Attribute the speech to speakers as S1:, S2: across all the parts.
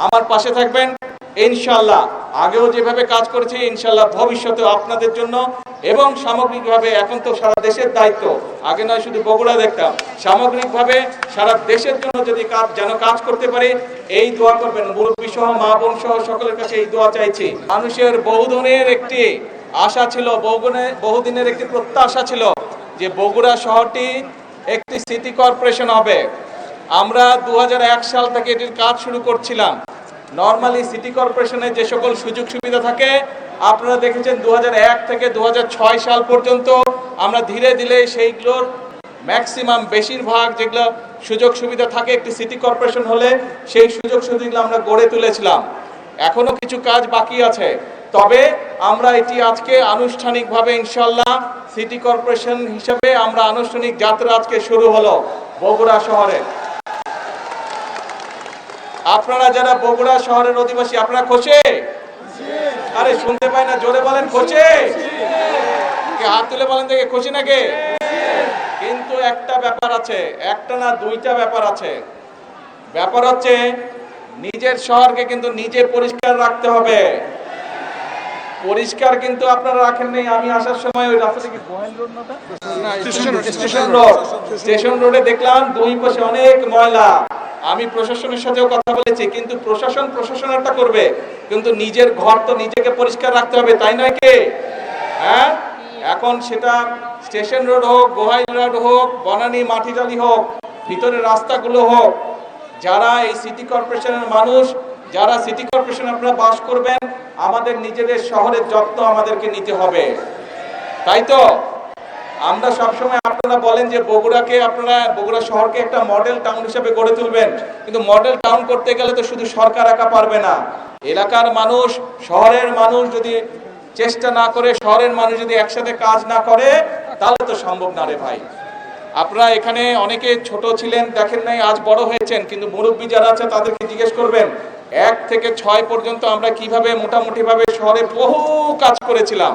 S1: আমার পাশে থাকবেন ইনশাআল্লাহ। আগেও যেভাবে কাজ করেছি ইনশাআল্লাহ ভবিষ্যতেও আপনাদের জন্য এবং সামগ্রিকভাবে এখন তো সারা দেশের দায়িত্ব, আগে নয় শুধু বগুড়া দেখতাম, সামগ্রিকভাবে সারা দেশের জন্য যদি কাজ করতে পারি এই দোয়া করবেন। মুরব্বী সহ মা বোন সহ সকলের কাছে এই দোয়া চাইছি। মানুষের বহুদিনের একটি আশা ছিল, বহুদিনের একটি প্রত্যাশা ছিল যে বগুড়া শহরটি একটি সিটি কর্পোরেশন হবে। আমরা 2001 সাল থেকে এটির কাজ শুরু করছিলাম। নর্মালি সিটি কর্পোরেশনের যে সকল সুযোগ সুবিধা থাকে আপনারা দেখেছেন 2001 থেকে 2006 সাল পর্যন্ত আমরা ধীরে ধীরে সেইগুলোর ম্যাক্সিমাম বেশিরভাগ যেগুলো সুযোগ সুবিধা থাকে একটি সিটি কর্পোরেশন হলে সেই সুযোগ সুবিধাগুলো আমরা গড়ে তুলেছিলাম। এখনো কিছু কাজ বাকি আছে, তবে আমরা এটি আজকে আনুষ্ঠানিকভাবে ইনশাআল্লাহ সিটি কর্পোরেশন হিসেবে আমরা আনুষ্ঠানিক যাত্রা আজকে শুরু হলো বগুড়া শহরে। আপনারা যারা বগুড়া শহরের অধিবাসী আপনারা খুশি? আরে শুনতে পাই না, জোরে বলেন খুশি? হাত তুলে বলেন দেখে খুশি নাকি? কিন্তু একটা ব্যাপার আছে, একটা না দুইটা ব্যাপার আছে। ব্যাপার হচ্ছে নিজের শহরকে কিন্তু নিজে পরিষ্কার রাখতে হবে। পরিষ্কার কিন্তু আপনারা রাখেন নাই। আমি আসার সময় ওই রাস্তাটা কি গোয়েল রোড না, স্টেশন রোডে দেখলাম দুই পাশে অনেক ময়লা। আমি প্রশাসনের সাথেও কথা বলেছি, কিন্তু প্রশাসনেরটা করবে, কিন্তু নিজের ঘর তো নিজেকে পরিষ্কার রাখতে হবে, তাই নয় কি? হ্যাঁ, এখন সেটা স্টেশন রোড হোক, গোহাইল রোড হোক, বনানী মাটিডালি হোক, ভিতরের রাস্তাগুলো হোক, যারা এই সিটি কর্পোরেশনের মানুষ, যারা সিটি কর্পোরেশনে আপনারা বাস করবেন, আমাদের নিজেদের শহরের যত্ন আমাদেরকে নিতে হবে, তাই তো? আমরা সবসময় আপনারা বলেন যে বগুড়া শহরকে একটা মডেল টাউন হিসেবে গড়ে তুলবেন, কিন্তু মডেল টাউন করতে গেলে তো শুধু সরকার একা পারবে না। এলাকার মানুষ, শহরের মানুষ যদি চেষ্টা না করে, শহরের মানুষ যদি একসাথে কাজ না করে, তাহলে তো সম্ভব না রে ভাই। আপনারা এখানে অনেকে ছোট ছিলেন, দেখেন নাই, আজ বড় হয়েছেন, কিন্তু মুরব্বী যারা আছে তাদেরকে জিজ্ঞেস করবেন 1 থেকে 6 পর্যন্ত আমরা কিভাবে মোটামুটি ভাবে শহরে বহু কাজ করেছিলাম।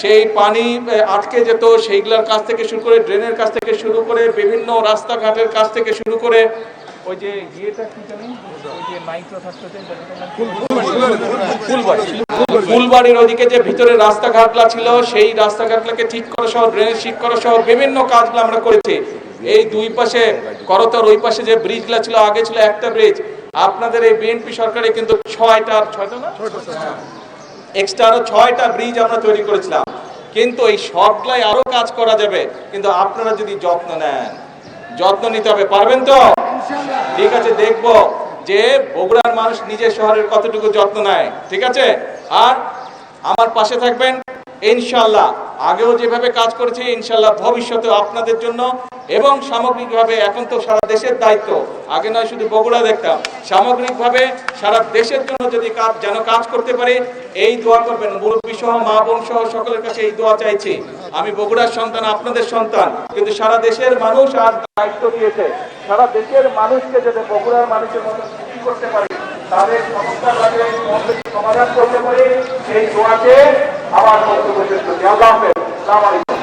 S1: সেই পানি আটকে যেত, সেইগুলোর কাছ থেকে শুরু করে, ড্রেনের কাছ থেকে শুরু করে, বিভিন্ন রাস্তাঘাটের কাছ থেকে শুরু করে, ওই যে ইয়েটা কি জানি, ওই যে মাইক্রো থাকতো ফুলবাড়ির ওদিকে যে ভিতরে রাস্তাঘাটগুলো ছিল, সেই রাস্তাঘাটগুলোকে ঠিক করা সহ, ড্রেনেজ ঠিক করা সহ বিভিন্ন কাজগুলো আমরা করেছি। এই দুই পাশে করতর, ওই পাশে যে ব্রিজগুলো ছিল, আগে ছিল একটা ব্রিজ, আপনাদের এই বিএনপি সরকারে কিন্তু 6টা না এক্সট্রা আরো 6টা ব্রিজ আমরা তৈরি করেছিলাম। কিন্তু এই সবগুলাই আরো কাজ করা যাবে, কিন্তু আপনারা যদি যত্ন নেন, যত্ন নিতে হবে, পারবেন তো? ঠিক আছে, দেখবো যে বগুড়ার মানুষ নিজের শহরের কতটুকু যত্ন নেয়, ঠিক আছে? আর আমার পাশে থাকবেন ইনশাআল্লাহ। আগেও যেভাবে কাজ করেছি ইনশাআল্লাহ ভবিষ্যতেও আপনাদের জন্য এবং সামগ্রিকভাবে এখন তো সারা দেশের দায়িত্ব, আগে নয় শুধু বগুড়া দেখতাম, সামগ্রিকভাবে সারা দেশের জন্য যদি কাজ করতে পারি এই দোয়া করবেন। মুরব্বী সহ মা বোন সহ সকলের কাছে এই দোয়া চাইছি। আমি বগুড়ার সন্তান, আপনাদের সন্তান, কিন্তু সারা দেশের মানুষ আর দায়িত্ব দিয়েছে, সারা দেশের মানুষকে যাতে বগুড়ার মানুষের মতো খুশি করতে পারি, তাদের সমস্যাটাকে সমাধান করতে পারি, সেই দোয়াতে আমার বক্তব্য শেষ করছি। আল্লাহ হাফেজ। আসসালামু আলাইকুম।